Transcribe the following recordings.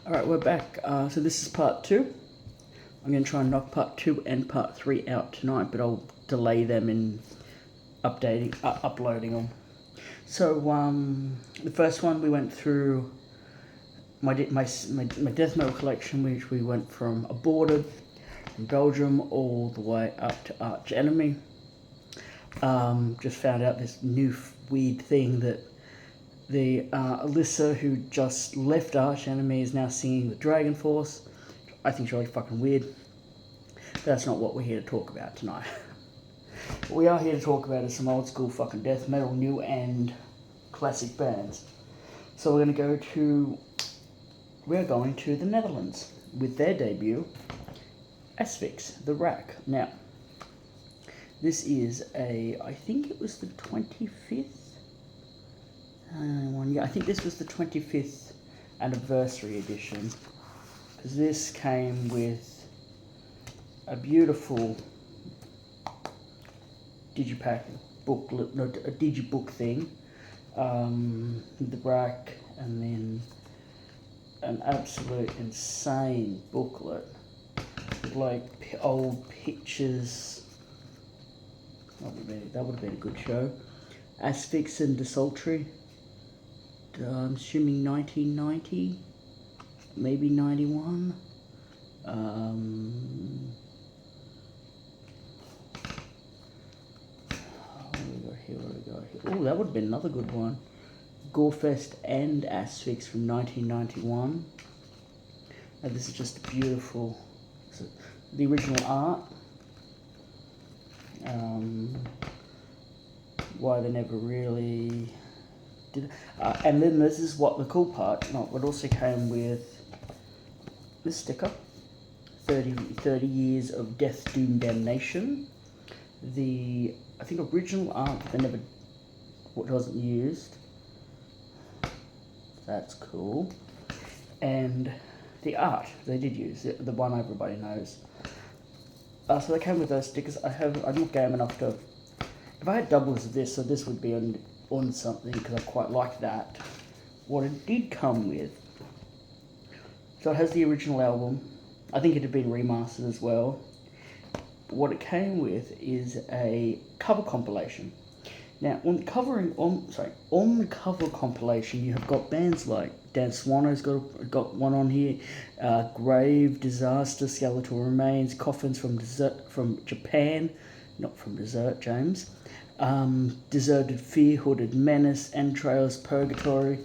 Alright, we're back. So this is part 2. I'm going to try and knock part 2 and part 3 out tonight, but I'll delay them in uploading them. So the first one we went through my death metal collection, which we went from Aborted from Belgium all the way up to Arch Enemy. Just found out this new weird thing that the Alyssa, who just left Arch Enemy, is now singing with Dragon Force. I think it's really fucking weird. But that's not what we're here to talk about tonight. What we are here to talk about is some old school fucking death metal, new and classic bands. So we're going to the Netherlands with their debut, Asphyx, The Rack. Now, this is I think it was the 25th one. Yeah, I think this was the 25th anniversary edition, because this came with a beautiful digipack booklet, no, a digibook thing, the rack, and then an absolute insane booklet with like old pictures. That would have been a good show. Asphyx and Desultory. I'm assuming 1990, maybe 91. What do we got here? Oh, that would have been another good one. Gorefest and Asphyx from 1991. Now this is just beautiful. So, the original art. Why they never really did. And then this is what the cool part. No, it also came with this sticker. 30 years of Death, Doom, Damnation. The, I think, original art they never, wasn't used. That's cool. And the art they did use, the one everybody knows. So they came with those stickers. I'm not game enough to. If I had doubles of this, so this would be on something, because I quite like that. What it did come with. So it has the original album. I think it had been remastered as well. But what it came with is a cover compilation. Now, on the cover compilation, you have got bands like Dan Swano's got one on here, Grave, Disaster, Skeletal Remains, Coffins from Japan, not from Desert, James, Deserted Fear, Hooded Menace, Entrails, Purgatory.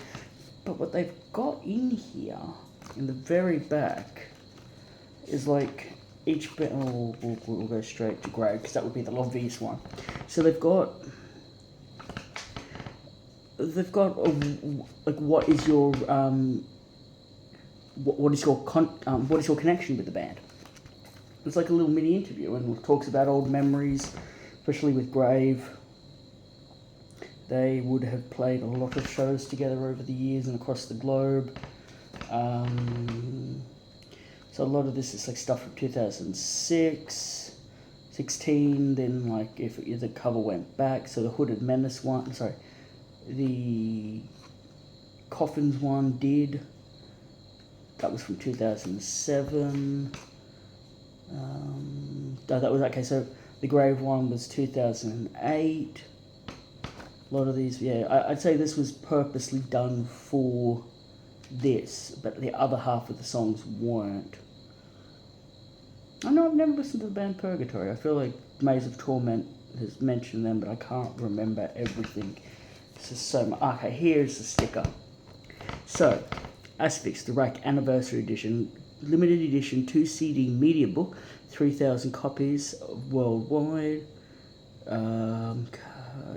But what they've got in here, in the very back, is like each bit. Oh, we'll go straight to Grave, because that would be the obvious one. So they've got like what is your connection with the band? It's like a little mini interview, and it talks about old memories, especially with Grave. They would have played a lot of shows together over the years and across the globe. So a lot of this is like stuff from 2006, 16. Then like if the cover went back, so the Hooded Menace one, the Coffins one did. That was from 2007. That was okay. So the Grave one was 2008. A lot of these, yeah, I'd say this was purposely done for this, but the other half of the songs weren't. I know I've never listened to the band Purgatory. I feel like Maze of Torment has mentioned them, but I can't remember everything. This is so much. Okay, here's the sticker. So, Asphyx, The Rack Anniversary Edition, limited edition 2 CD media book, 3,000 copies worldwide.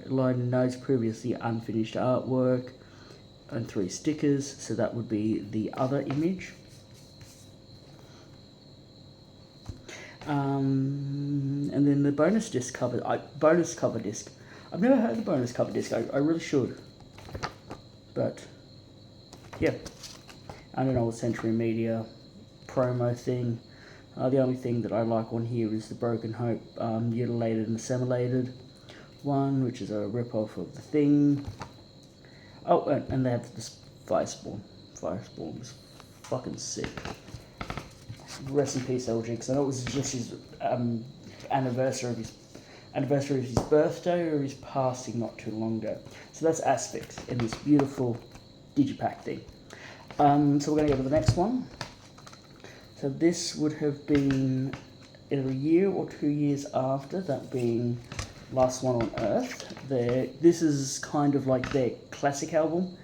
Liner notes, previously unfinished artwork, and 3 stickers. So that would be the other image. And then the bonus cover disc. I've never heard the bonus cover disc. I really should. But yeah, I don't know, a Century Media promo thing. The only thing that I like on here is the Broken Hope Mutilated and Assimilated one, which is a rip-off of The Thing. Oh, and they have this Firespawn. Firespawn's fucking sick. Rest in peace, LG, because I know it was just his anniversary of his birthday or his passing not too long ago. So that's Asphyx in this beautiful digipack thing. So we're going to go to the next one. So this would have been either a year or 2 years after, that being Last One on Earth. This is kind of like their classic album.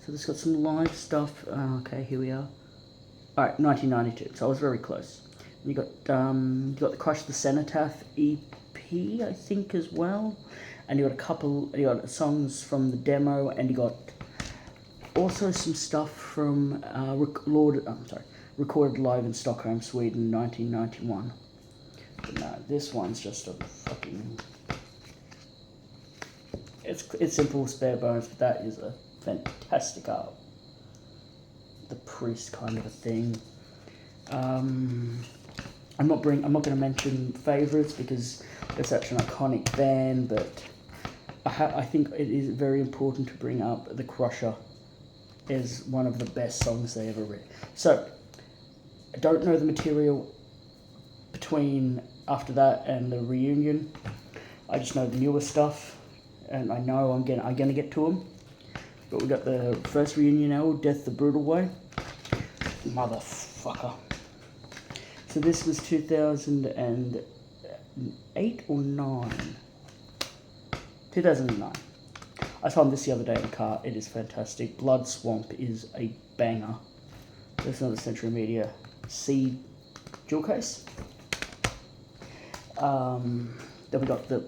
So this got some live stuff. Okay, here we are. Alright, 1992, so I was very close. You got the Crush the Cenotaph EP, I think, as well. And you got songs from the demo, and you got also some stuff from recorded live in Stockholm, Sweden, 1991. But no, this one's just a fucking... It's simple, Spare Bones, but that is a fantastic art. The Priest kind of a thing. I'm not going to mention favourites because they're such an iconic band, but I think it is very important to bring up The Crusher as one of the best songs they ever wrote. So, I don't know the material between after that and the reunion. I just know the newer stuff, and I know I'm gonna get to them. But we got the first reunion album, Death the Brutal Way. Motherfucker. So this was 2008 or 9? 2009. I found this the other day in the car. It is fantastic. Blood Swamp is a banger. There's another Century Media C jewel case. Then we got the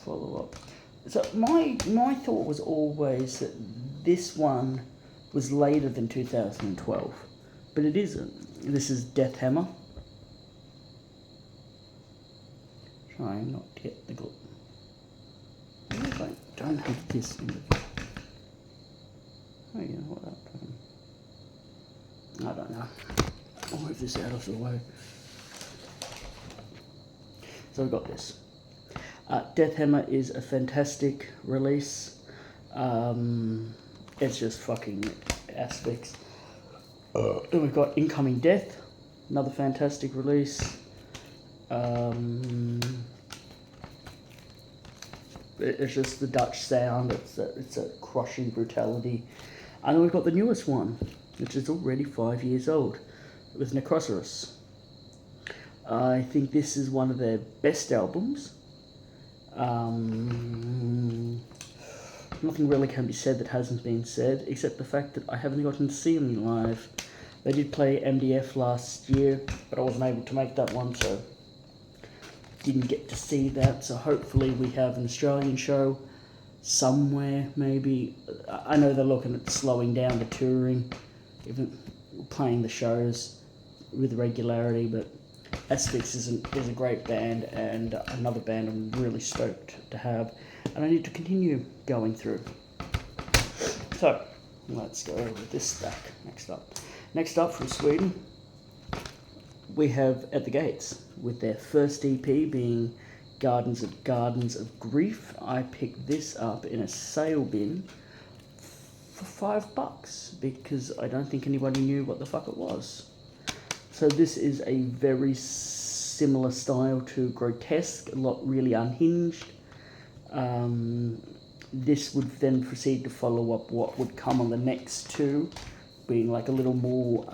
follow-up. So my thought was always that this one was later than 2012, but it isn't. This is Death Hammer. Trying not to get the glue. I don't have this in the... Oh, you know what? I don't know. I'll move this out of the way. So we've got this. Death Hammer is a fantastic release. It's just fucking Asphyx. Then we've got Incoming Death, another fantastic release. It's just the Dutch sound. It's a crushing brutality. And then we've got the newest one, which is already 5 years old, with Necrosaurus. I think this is one of their best albums. Nothing really can be said that hasn't been said, except the fact that I haven't gotten to see them live. They did play MDF last year, but I wasn't able to make that one, so didn't get to see that. So hopefully we have an Australian show somewhere, maybe. I know they're looking at slowing down the touring, even playing the shows with regularity, but Asphyx is a great band, and another band I'm really stoked to have, and I need to continue going through. So, let's go over this stack next up. Next up from Sweden, we have At the Gates, with their first EP being Gardens of Grief. I picked this up in a sale bin for $5 because I don't think anybody knew what the fuck it was. So this is a very similar style to Grotesque, a lot really unhinged. This would then proceed to follow up what would come on the next two, being like a little more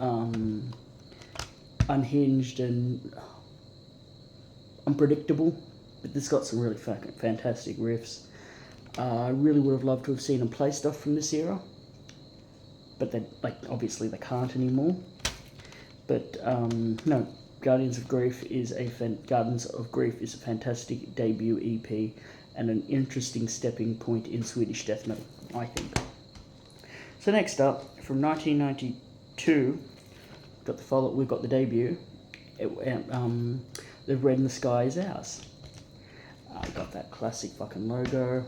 unhinged and unpredictable. But this got some really fantastic riffs. I really would have loved to have seen them play stuff from this era, but they obviously they can't anymore. But no, Gardens of Grief is a fantastic debut EP and an interesting stepping point in Swedish death metal, I think. So next up, from 1992, we've got the debut. The Red in the Sky Is Ours. I got that classic fucking logo.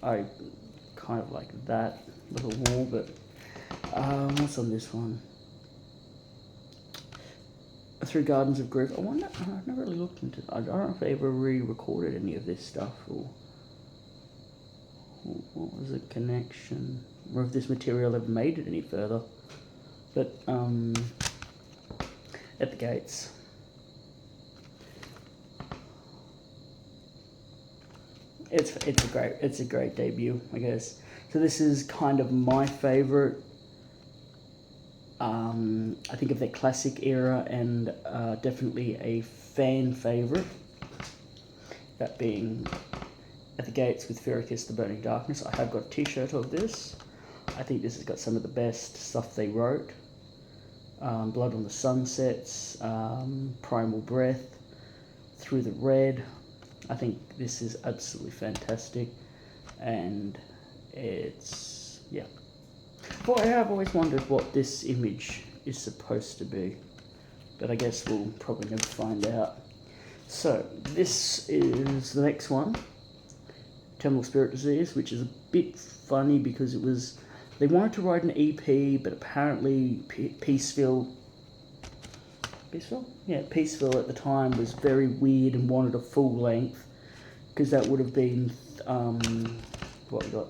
I kind of like that little wall, but what's on this one? through Gardens of Grief. I wonder, I've never really looked into. I don't know if they ever re-recorded any of this stuff, or what was the connection, or if this material ever made it any further. But at the Gates. It's a great debut, I guess. So this is kind of my favourite. I think of their classic era, and definitely a fan favourite. That being At the Gates with Ferricus the Burning Darkness. I have got a t-shirt of this. I think this has got some of the best stuff they wrote. Blood on the Sunsets, Primal Breath, Through the Red. I think this is absolutely fantastic, and it's, yeah. Well, I have always wondered what this image is supposed to be, but I guess we'll probably never find out. So, this is the next one, Terminal Spirit Disease, which is a bit funny because it was, they wanted to write an EP, but apparently Peaceville? Yeah, Peaceville at the time was very weird and wanted a full length, because that would have been, what we got?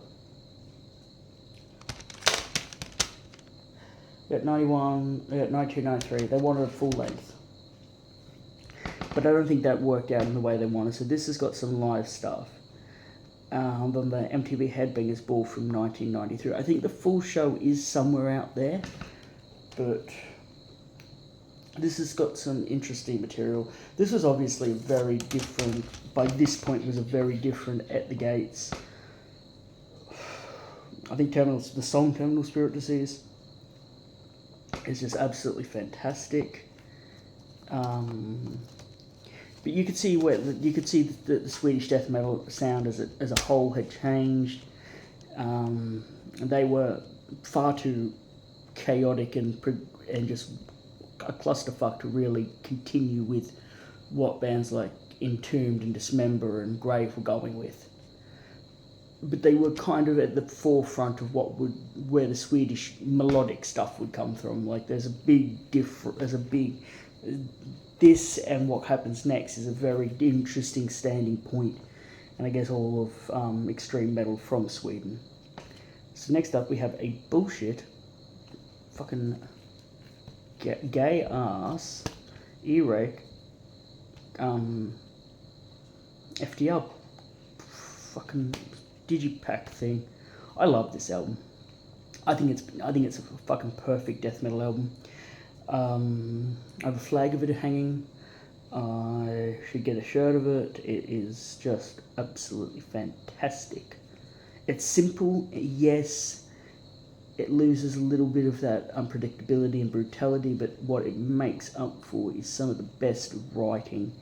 At 1993, they wanted a full length. But I don't think that worked out in the way they wanted, so this has got some live stuff. On the MTV Headbangers Ball from 1993. I think the full show is somewhere out there, but this has got some interesting material. This was obviously very different, by this point was a very different At the Gates. I think the song Terminal Spirit Disease is just absolutely fantastic. But you could see the Swedish death metal sound as a whole had changed. They were far too chaotic and just a clusterfuck to really continue with what bands like Entombed and Dismember and Grave were going with. But they were kind of at the forefront of where the Swedish melodic stuff would come from. Like this and what happens next is a very interesting standing point, and I guess all of extreme metal from Sweden. So next up we have a bullshit, fucking gay ass, earache, FDR, fucking digipack thing. I love this album. I think it's a fucking perfect death metal album. I have a flag of it hanging. I should get a shirt of it. It is just absolutely fantastic. It's simple, yes. It loses a little bit of that unpredictability and brutality, but what it makes up for is some of the best writing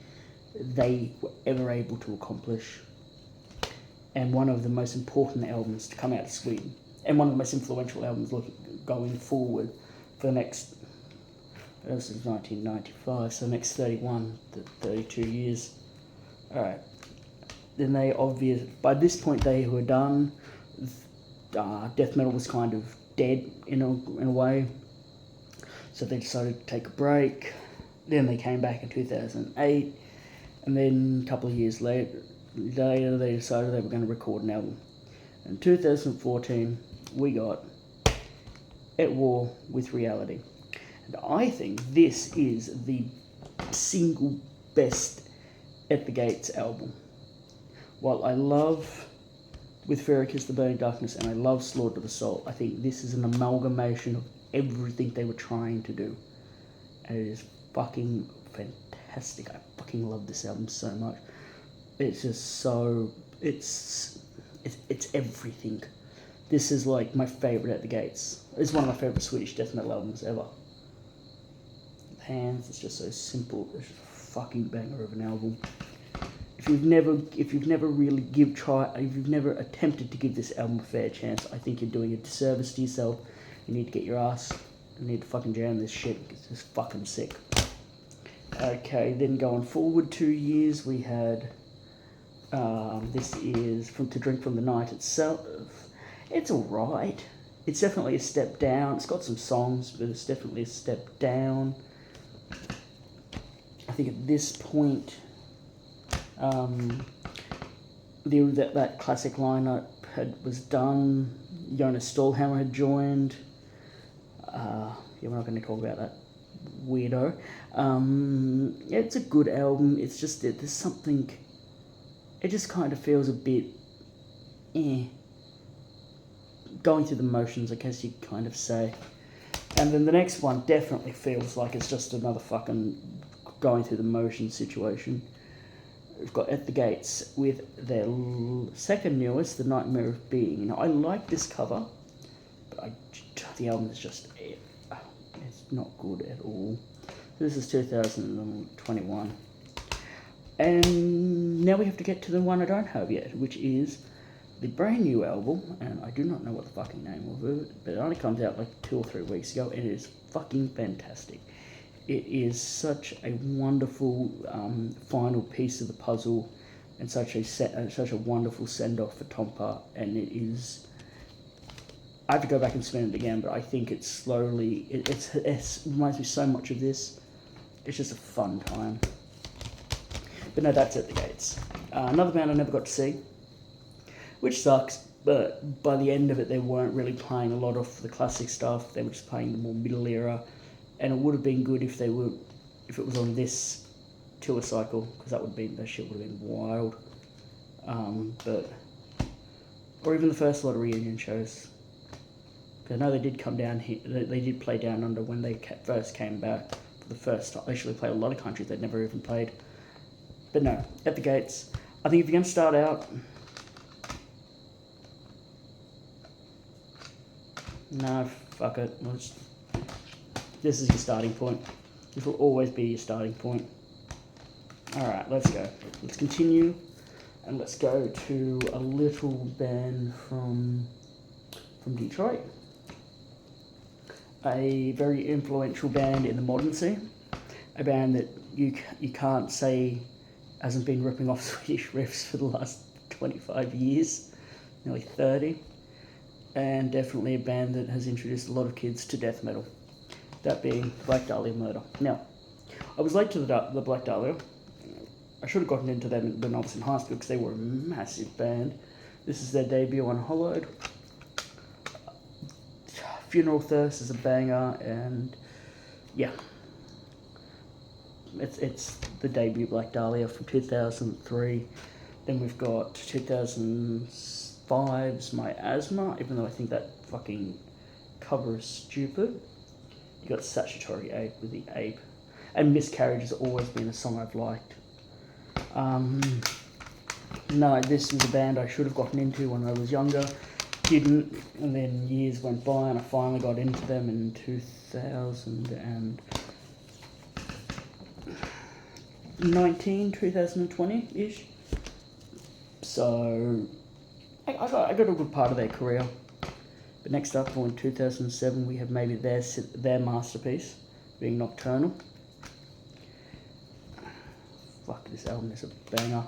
they were ever able to accomplish. And one of the most important albums to come out of Sweden. And one of the most influential albums going forward for the next, this is 1995, so the next 32 years. Alright. Then by this point they were done. Death metal was kind of dead in a way. So they decided to take a break. Then they came back in 2008. And then a couple of years later they decided they were going to record an album. In 2014, we got At War with Reality. And I think this is the single best At the Gates album. While I love With Ferricus the Burning Darkness and I love Slaughter to the Soul, I think this is an amalgamation of everything they were trying to do. And it is fucking fantastic. I fucking love this album so much. It's just so, it's everything. This is like my favourite At the Gates. It's one of my favourite Swedish death metal albums ever. Hands, it's just so simple. It's just a fucking banger of an album. If you've never attempted to give this album a fair chance, I think you're doing a disservice to yourself. You need to get your ass. You need to fucking jam this shit. It's just fucking sick. Okay, then going forward 2 years, we had. This is To Drink From the Night Itself. It's alright. It's definitely a step down. It's got some songs, but it's definitely a step down. think at this point, that classic lineup was done. Jonas Stallhammer had joined. We're not going to talk about that weirdo. It's a good album. It's just that there's something. It just kind of feels a bit, going through the motions, I guess you kind of say. And then the next one definitely feels like it's just another fucking going through the motions situation. We've got At the Gates with their second newest, The Nightmare of Being. Now, I like this cover, but the album is just, it's not good at all. This is 2021. And now we have to get to the one I don't have yet, which is the brand new album, and I do not know what the fucking name of it, but it only comes out like 2 or 3 weeks ago, and it is fucking fantastic. It is such a wonderful final piece of the puzzle, and such a wonderful send-off for Tompa, and it is. I have to go back and spin it again, but I think it's slowly. It reminds me so much of this. It's just a fun time. But no, that's At the Gates. Another band I never got to see, which sucks, but by the end of it, they weren't really playing a lot of the classic stuff. They were just playing the more middle era, and it would have been good if it was on this tour cycle, because that shit would have been wild. Or even the first lot of reunion shows. I know they did come down here. They did play Down Under when they first came back for the first time. They actually played a lot of countries they'd never even played. But no, At the Gates. I think if you're going to start out, no, fuck it. This is your starting point. This will always be your starting point. Alright, let's go. Let's continue, and let's go to a little band from Detroit. A very influential band in the modern scene. A band that you can't say hasn't been ripping off Swedish riffs for the last 25 years, nearly 30. And definitely a band that has introduced a lot of kids to death metal. That being Black Dahlia Murder. Now, I was late to the Black Dahlia. I should have gotten into them when I was in high school because they were a massive band. This is their debut on Hollowed. Funeral Thirst is a banger, and yeah. It's the debut Black Dahlia from 2003. Then we've got 2005's My Asthma, even though I think that fucking cover is stupid. You got Statutory Ape with the ape. And Miscarriage has always been a song I've liked. No, this is a band I should have gotten into when I was younger. Didn't, and then years went by and I finally got into them in 2020-ish. So I got a good part of their career. But next up, in 2007, we have maybe their masterpiece, being Nocturnal. Fuck, this album is a banger.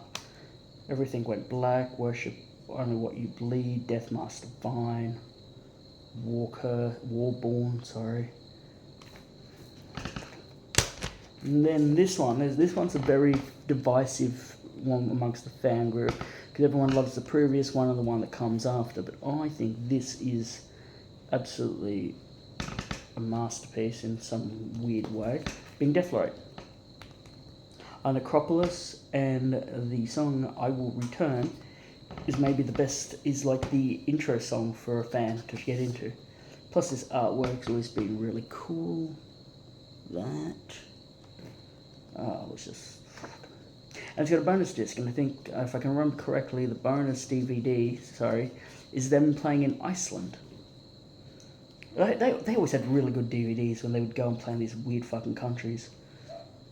Everything Went Black, Worship Only What You Bleed, Death Master Divine, Warborn, sorry. And then this one's a very divisive one amongst the fan group, because everyone loves the previous one and the one that comes after, but I think this is absolutely a masterpiece in some weird way, being Deathlorate. Necropolis, and the song I Will Return is maybe the best, is like the intro song for a fan to get into. Plus this artwork's always been really cool. It's just... And it's got a bonus disc, and I think, if I can remember correctly, the bonus DVD, is them playing in Iceland. They always had really good DVDs when they would go and play in these weird fucking countries.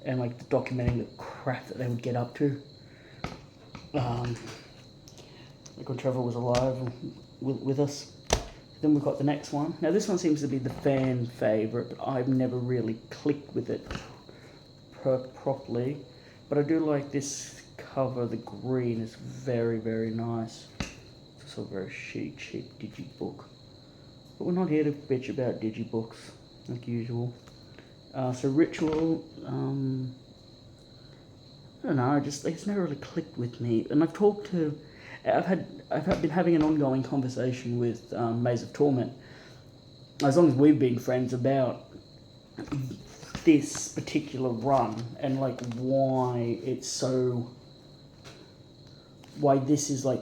And like documenting the crap that they would get up to. Like when Trevor was alive with us. Then we've got the next one. Now this one seems to be the fan favourite, but I've never really clicked with it properly. But I do like this cover. The green is very, very nice. It's also a very cheap digibook. But we're not here to bitch about digibooks, like usual. So Ritual, don't know, just it's never really clicked with me. And I've been having an ongoing conversation with Maze of Torment, as long as we've been friends, about this particular run and like why this is like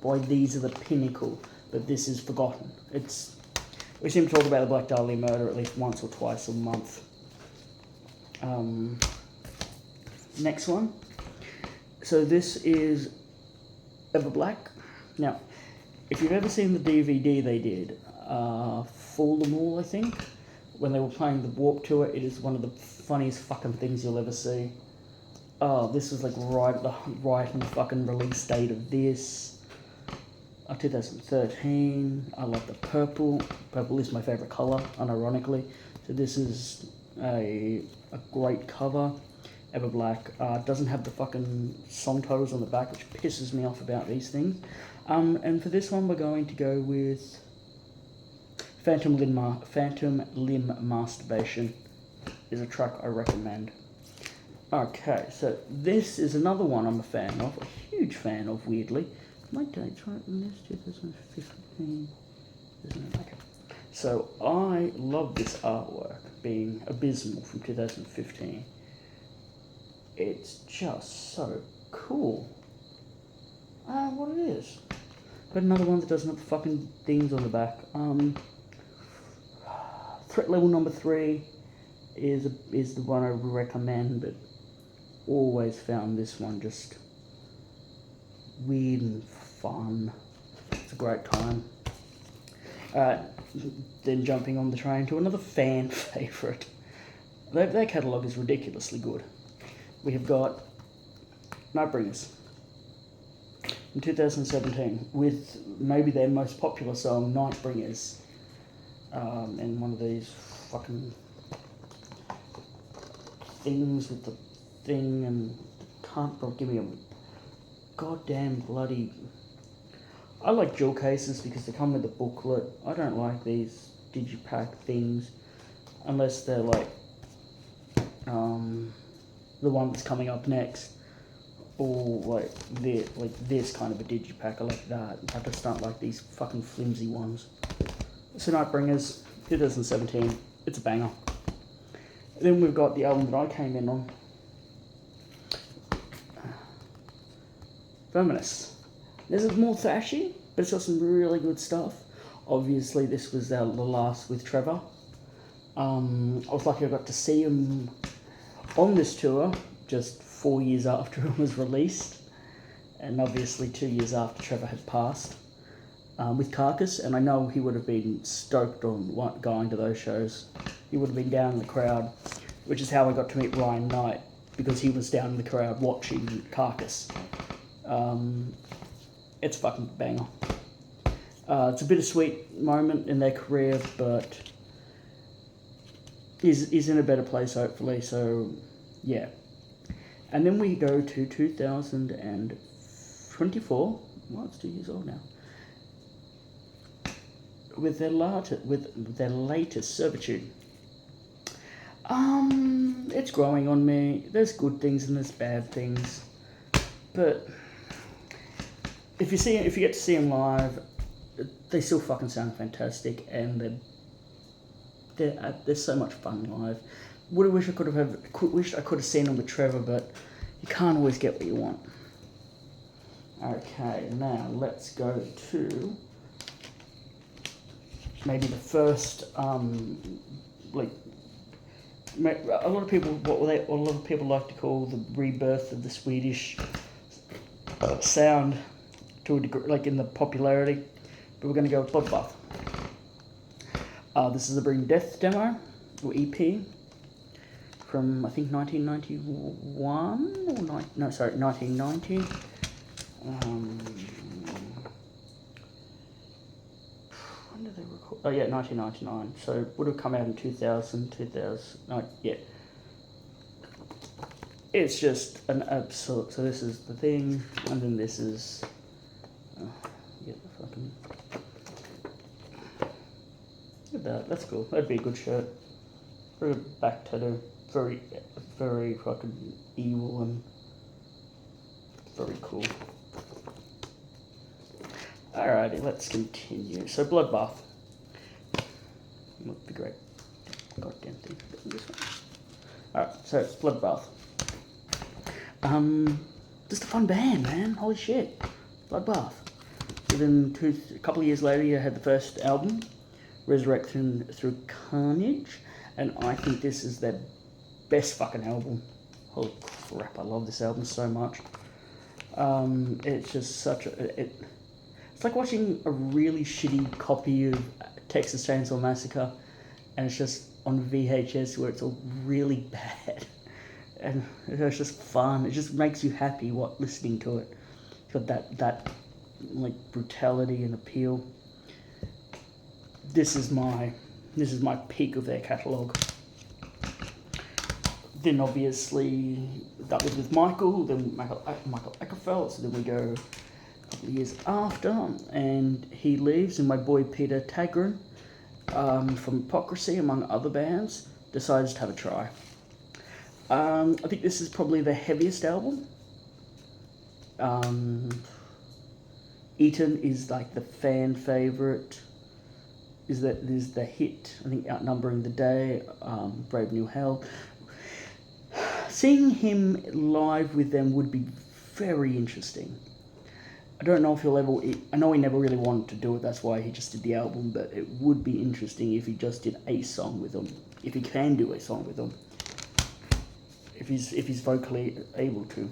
why these are the pinnacle, but this is forgotten. We seem to talk about the Black Dahlia murder at least once or twice a month. Next one. So this is Ever Black. Now, if you've ever seen the DVD they did, Fool Them All, I think, when they were playing the Warp Tour, it is one of the funniest fucking things you'll ever see. This was like right in the fucking release date of this. 2013. I love the purple. Purple is my favourite colour, unironically. So this is a great cover. Ever Black. Doesn't have the fucking song titles on the back, which pisses me off about these things. And for this one, we're going to go with Phantom Limb Masturbation is a track I recommend. Okay, so this is another one I'm a fan of, a huge fan of, weirdly. My date's right in this, 2015. Okay. So I love this artwork, being Abysmal from 2015. It's just so cool. What it is. Got another one that doesn't have the fucking things on the back. Threat level number 3 is the one I would recommend, but always found this one just weird and fun. It's a great time. Then jumping on the train to another fan favourite. Their catalogue is ridiculously good. We have got Nightbringers in 2017 with maybe their most popular song, Nightbringers, and one of these fucking things with the thing and can't give me a goddamn bloody. I like jewel cases because they come with a booklet. I don't like these digipack things unless they're like the one that's coming up next, or like this kind of a digipack. I like that. I just don't like these fucking flimsy ones. So Nightbringers, 2017, it's a banger. Then we've got the album that I came in on, Feminist. This is more thrashy, but it's got some really good stuff. Obviously, this was the last with Trevor. I was lucky I got to see him on this tour just 4 years after it was released, and obviously 2 years after Trevor had passed, with Carcass, and I know he would have been stoked on going to those shows. He would have been down in the crowd, which is how I got to meet Ryan Knight, because he was down in the crowd watching Carcass. It's a fucking banger. It's a bittersweet moment in their career, but is in a better place, hopefully, so yeah. And then we go to 2024, well, it's 2 years old now, with their latest Servitude. It's growing on me. There's good things and there's bad things, but if you get to see them live, they still fucking sound fantastic, and they're so much fun live. Wish I could have seen them with Trevor, but you can't always get what you want. Okay, now let's go to maybe the first a lot of people like to call the rebirth of the Swedish sound to a degree, like in the popularity, but we're going to go with Bloodbath. This is a Bring Death demo, or EP, from I think 1991, or 1990. When did they record? Oh yeah, 1999, so it would have come out in 2000, yeah. It's just an absolute, so this is the thing, and then this is, get the fucking, look at that, that's cool, that'd be a good shirt. Very back tattoo, very, very fucking evil and Very cool. Alrighty, let's continue. So Bloodbath. Look, the great goddamn thing. This one. Alright, so it's Bloodbath. Just a fun band, man. Holy shit. Bloodbath. Within a couple of years later, you had the first album, Resurrection Through Carnage, and I think this is their best fucking album. Holy crap, I love this album so much. It's just such a... It's like watching a really shitty copy of Texas Chainsaw Massacre, and it's just on VHS where it's all really bad. And it's just fun. It just makes you happy listening to it. It's got that like brutality and appeal. This is my peak of their catalogue. Then obviously that was with Michael, then Michael Eckerfeld, so then we go a couple of years after, and he leaves, and my boy Peter Tagrin from Hypocrisy, among other bands, decides to have a try. I think this is probably the heaviest album. Eaton is like the fan favourite. Is the hit, I think, Outnumbering the Day, Brave New Hell. Seeing him live with them would be very interesting. I don't know if he'll ever... I know he never really wanted to do it, that's why he just did the album, but it would be interesting if he just did a song with them. If he can do a song with them. If he's vocally able to.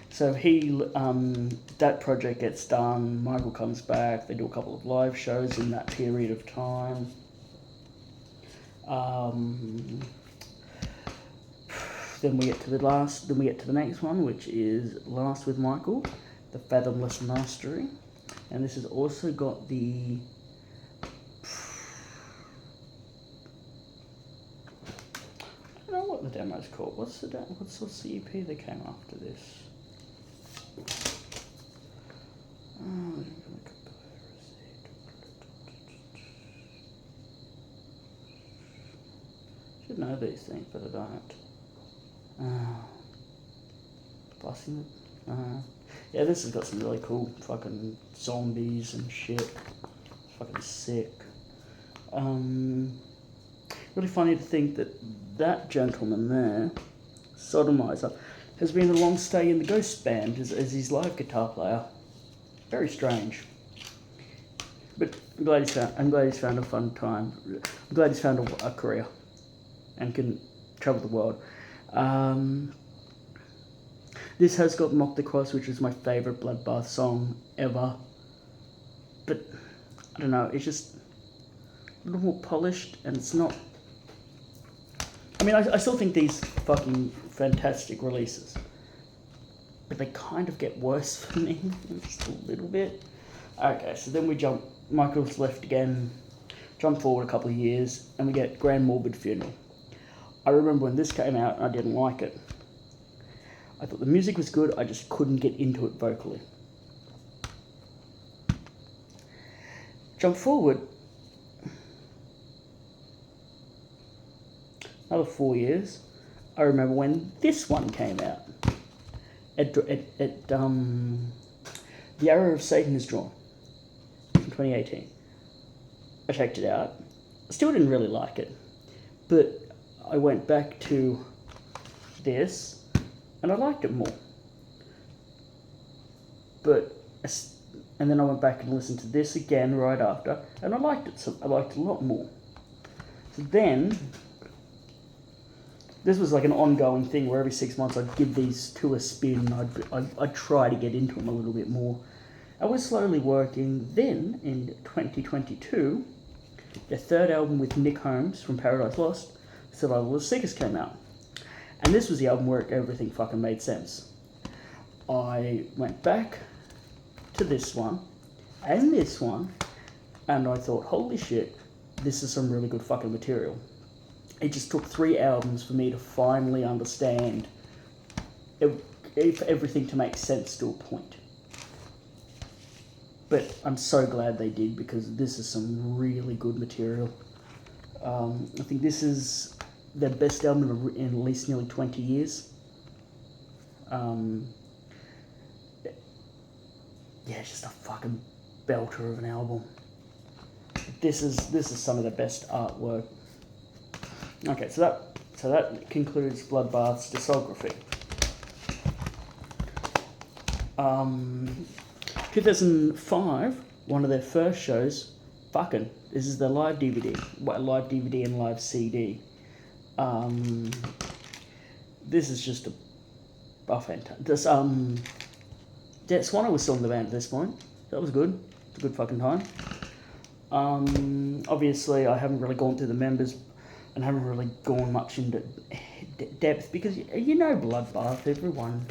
So that project gets done, Michael comes back, they do a couple of live shows in that period of time. Then we get to the next one, which is Last with Michael, The Fathomless Mastery. And this has also got the... I don't know what the demo's called. What's the EP that came after this? Should know these things, but I don't. Blessing. Yeah, this has got some really cool fucking zombies and shit. Fucking sick. Really funny to think that gentleman there, Sodomizer, has been a long stay in the Ghost Band as his live guitar player. Very strange. But I'm glad he's found a fun time. I'm glad he's found a career and can travel the world. This has got Mock the Cross, which is my favourite Bloodbath song ever. But, I don't know, it's just a little more polished, and it's not... I mean, I still think these fucking fantastic releases, but they kind of get worse for me, just a little bit. Okay, so then we jump, Michael's left again, jump forward a couple of years, and we get Grand Morbid Funeral. I remember when this came out, and I didn't like it. I thought the music was good, I just couldn't get into it vocally. Jump forward another 4 years. I remember when this one came out. The Arrow of Satan is Drawn in 2018. I checked it out. I still didn't really like it, but I went back to this and I liked it more. And then I went back and listened to this again right after, and I liked it. So I liked it a lot more. So then, this was like an ongoing thing where every 6 months I'd give these two a spin. I'd try to get into them a little bit more. I was slowly working. Then, in 2022, their third album with Nick Holmes from Paradise Lost, Survival of the Sickest, came out. And this was the album where everything fucking made sense. I went back to this one, and I thought, holy shit, this is some really good fucking material. It just took 3 albums for me to finally understand everything to make sense to a point. But I'm so glad they did, because this is some really good material. I think this is their best album in at least nearly 20 years. yeah, it's just a fucking belter of an album. This is some of the best artwork. Okay, so that concludes Bloodbath's discography. 2005, one of their first shows. Fucking, this is their live DVD, live DVD and live CD. This is just a fantastic. This Swanner was still in the band at this point. That was good. It's a good fucking time. Obviously, I haven't really gone through the members and haven't really gone much into depth because you know Bloodbath. Everyone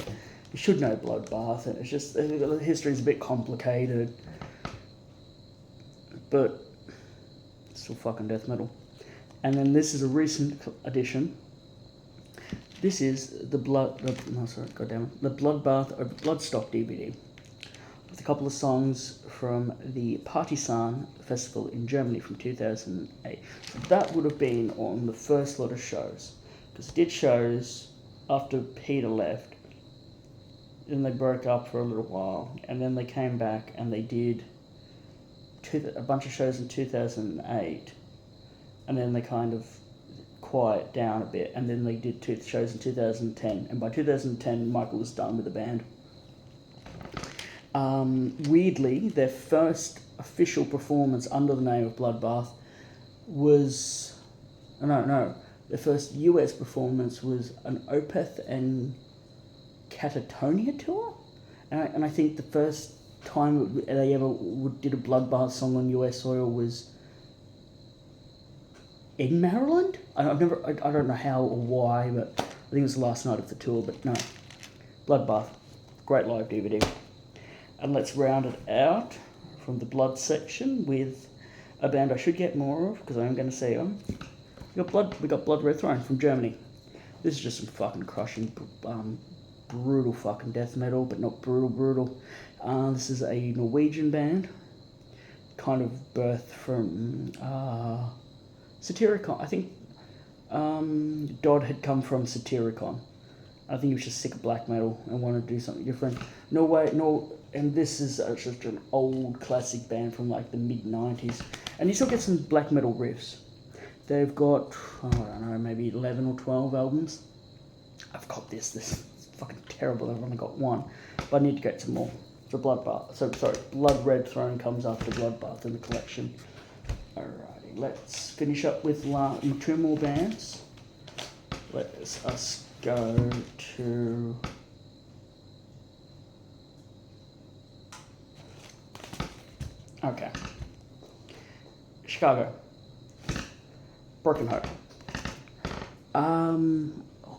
you should know Bloodbath, and it's just the history's a bit complicated, but it's still fucking death metal. And then this is a recent addition. This is the Bloodbath or Bloodstock DVD with a couple of songs from the Partisan Festival in Germany from 2008. So that would have been on the first lot of shows, because it did shows after Peter left, then they broke up for a little while, and then they came back and they did a bunch of shows in 2008, and then they kind of quiet down a bit, and then they did 2 shows in 2010, and by 2010 Michael was done with the band. Weirdly, their first official performance under the name of Bloodbath was their first US performance was an Opeth and Catatonia tour, and I think the first time they ever did a Bloodbath song on US soil was in Maryland. I don't know how or why, but I think it was the last night of the tour. But no, Bloodbath, great live DVD. And let's round it out from the Blood section with a band I should get more of because I am going to see them. We got Blood Red Throne from Germany. This is just some fucking crushing, brutal fucking death metal, but not brutal. This is a Norwegian band, kind of birthed from Satyricon. I think Dodd had come from Satyricon. I think he was just sick of black metal and wanted to do something different. And this is just an old classic band from like the mid-90s. And you still get some black metal riffs. They've got, I don't know, maybe 11 or 12 albums. I've got this is fucking terrible. I've only got one. But I need to get some more. So Blood Red Throne comes after Bloodbath in the collection. Alrighty, let's finish up with 2 more bands. Let us go to... Okay. Chicago. Broken Hope. I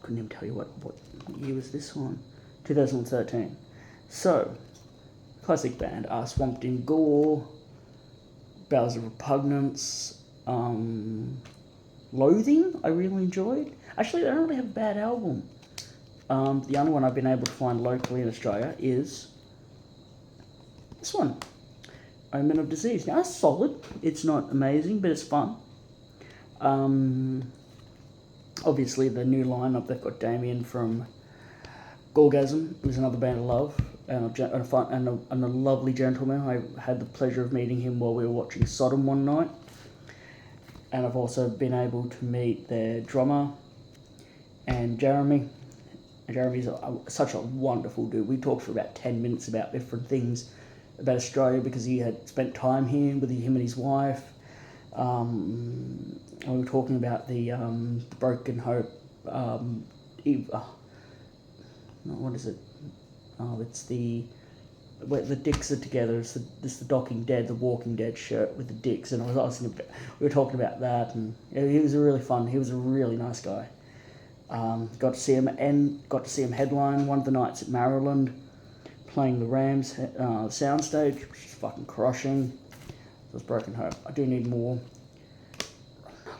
couldn't even tell you what year was this one. 2013. So, classic band. Swamped in Gore, Bowels of Repugnance, Loathing, I really enjoyed. Actually, they don't really have a bad album. The only one I've been able to find locally in Australia is this one, Omen of Disease. Now, it's solid. It's not amazing, but it's fun. Obviously, the new lineup, they've got Damien from Gorgasm, who's another band I love, and a lovely gentleman. I had the pleasure of meeting him while we were watching Sodom one night. And I've also been able to meet their drummer and Jeremy. Jeremy's such a wonderful dude. We talked for about 10 minutes about different things about Australia because he had spent time here with him and his wife. And we were talking about the Broken Hope. What is it? Oh, it's where the dicks are together. It's the Docking Dead, the Walking Dead shirt with the dicks, and we were talking about that, and he was a really nice guy. Got to see him headline one of the nights at Maryland, playing the Rams soundstage, which is fucking crushing. So it's Broken Hope. I do need more.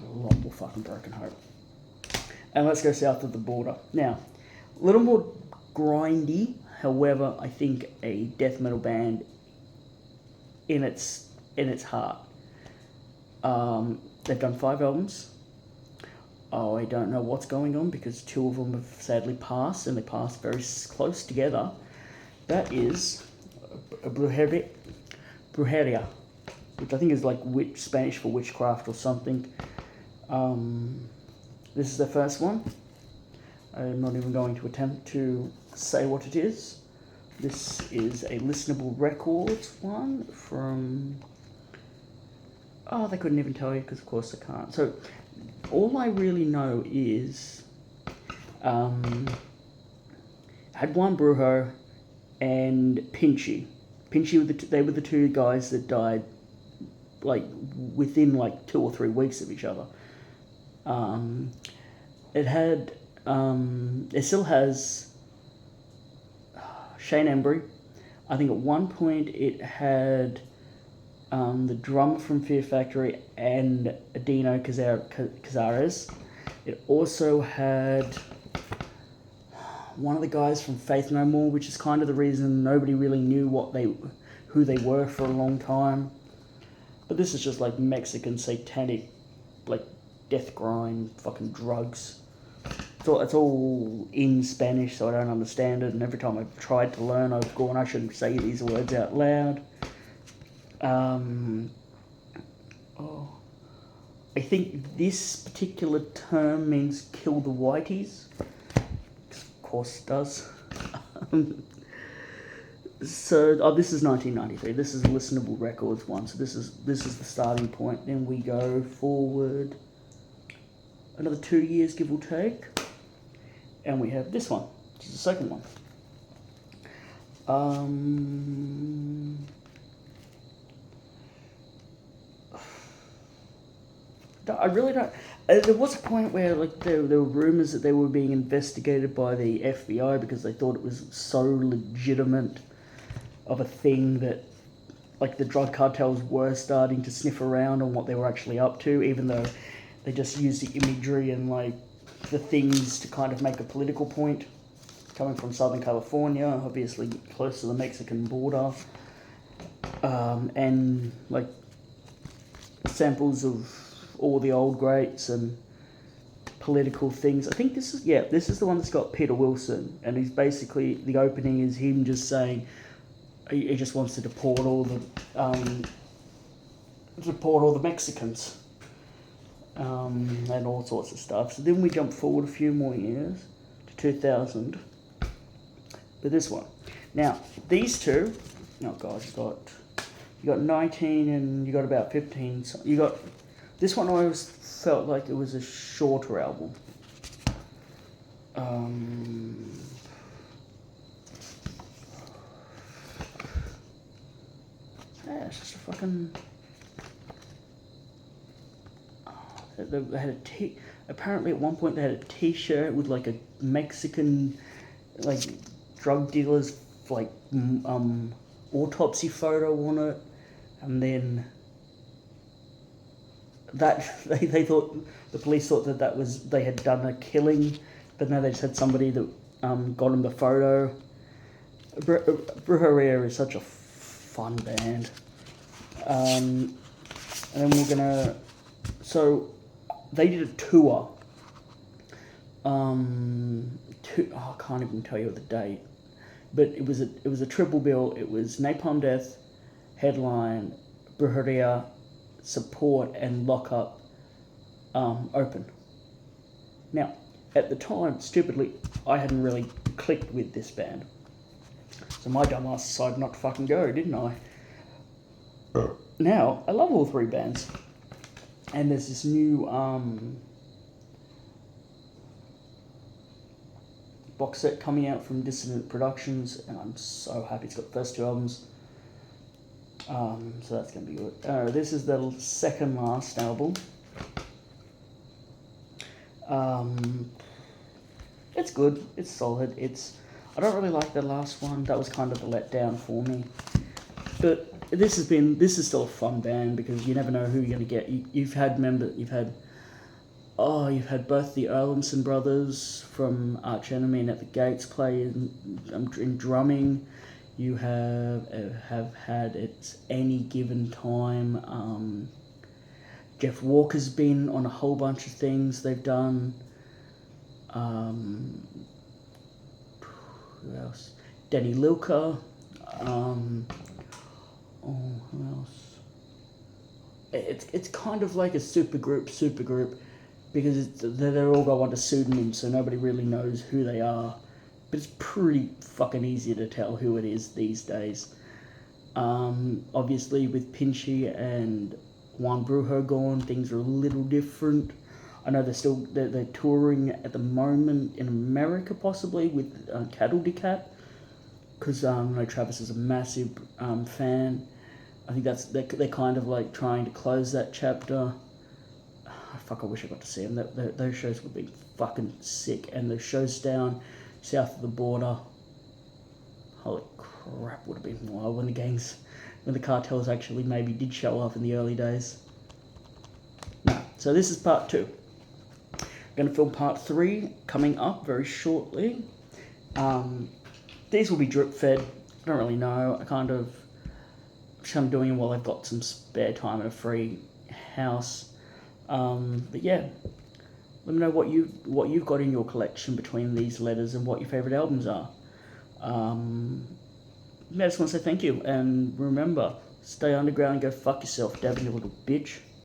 A lot more fucking Broken Hope. And let's go south of the border. Now, a little more grindy, however, I think a death metal band in its heart. They've done 5 albums. Oh, I don't know what's going on because 2 of them have sadly passed, and they passed very close together. That is Brujeria, which I think is like Spanish for witchcraft or something. This is the first one. I'm not even going to attempt to say what it is. This is a listenable records one from... Oh, they couldn't even tell you because of course they can't. So all I really know is had one Brujo and Pinchy. Pinchy, they were the two guys that died like within like 2 or 3 weeks of each other. It had, it still has Shane Embry. I think at one point it had the drummer from Fear Factory and Dino Cazares. It also had one of the guys from Faith No More, which is kind of the reason nobody really knew who they were for a long time. But this is just like Mexican satanic, like death grind, fucking drugs. It's all in Spanish, so I don't understand it. And every time I've tried to learn, I've gone, I shouldn't say these words out loud. I think this particular term means kill the whiteys. Of course it does. So this is 1993. This is a listenable records one. So this is the starting point. Then we go forward another 2 years, give or take, and we have this one, which is the second one. I really don't. There was a point where like there were rumors that they were being investigated by the FBI because they thought it was so legitimate of a thing that like the drug cartels were starting to sniff around on what they were actually up to, even though they just used the imagery and like the things to kind of make a political point. Coming from Southern California, obviously close to the Mexican border, and like samples of all the old greats and political things. I think this is the one that's got Peter Wilson, and he's basically, the opening is him just saying he just wants to deport all the Mexicans, and all sorts of stuff. So then we jump forward a few more years to 2000 with this one. Now these two, oh god, you got 19 and you got about 15. So you got this one. I always felt like it was a shorter album. Yeah, it's just a fucking... They had apparently at one point they had a t-shirt with like a Mexican like drug dealer's like autopsy photo on it, and then that they thought, the police thought that was, they had done a killing, but no, they just had somebody that got them the photo. Brujeria is such a fun band. And then we're gonna, so they did a tour. I can't even tell you the date, but it was a triple bill. It was Napalm Death, headline, Brujeria, support, and Lockup open. Now, at the time, stupidly, I hadn't really clicked with this band, so my dumb ass decided not to fucking go, didn't I? Now, I love all three bands, and there's this new box set coming out from Dissident Productions, and I'm so happy. It's got the first two albums, so that's going to be good. This is the second last album. It's good, it's solid. I don't really like the last one. That was kind of a letdown for me, but this is still a fun band because you never know who you're going to get. You've had both the Erlandson brothers from Arch Enemy and At the Gates play in drumming. You have had at any given time. Jeff Walker's been on a whole bunch of things they've done. Who else? Danny Lilka. Who else? It's kind of like a supergroup, because they're all go under pseudonyms, so nobody really knows who they are. But it's pretty fucking easy to tell who it is these days. Obviously, with Pinchy and Juan Brujo gone, things are a little different. I know they're touring at the moment in America, possibly with Cattle Decap, because I know Travis is a massive fan. I think they're kind of like trying to close that chapter. Fuck, I wish I got to see them. Those shows would be fucking sick. And the shows down south of the border, holy crap, would have been wild when the cartels actually maybe did show up in the early days. No, so this is part 2. I'm going to film part 3 coming up very shortly. These will be drip fed. I don't really know. I'm doing it while I've got some spare time in a free house. But yeah, let me know what you've got in your collection between these letters and what your favourite albums are. I just want to say thank you, and remember, stay underground and go fuck yourself, Devin, you little bitch.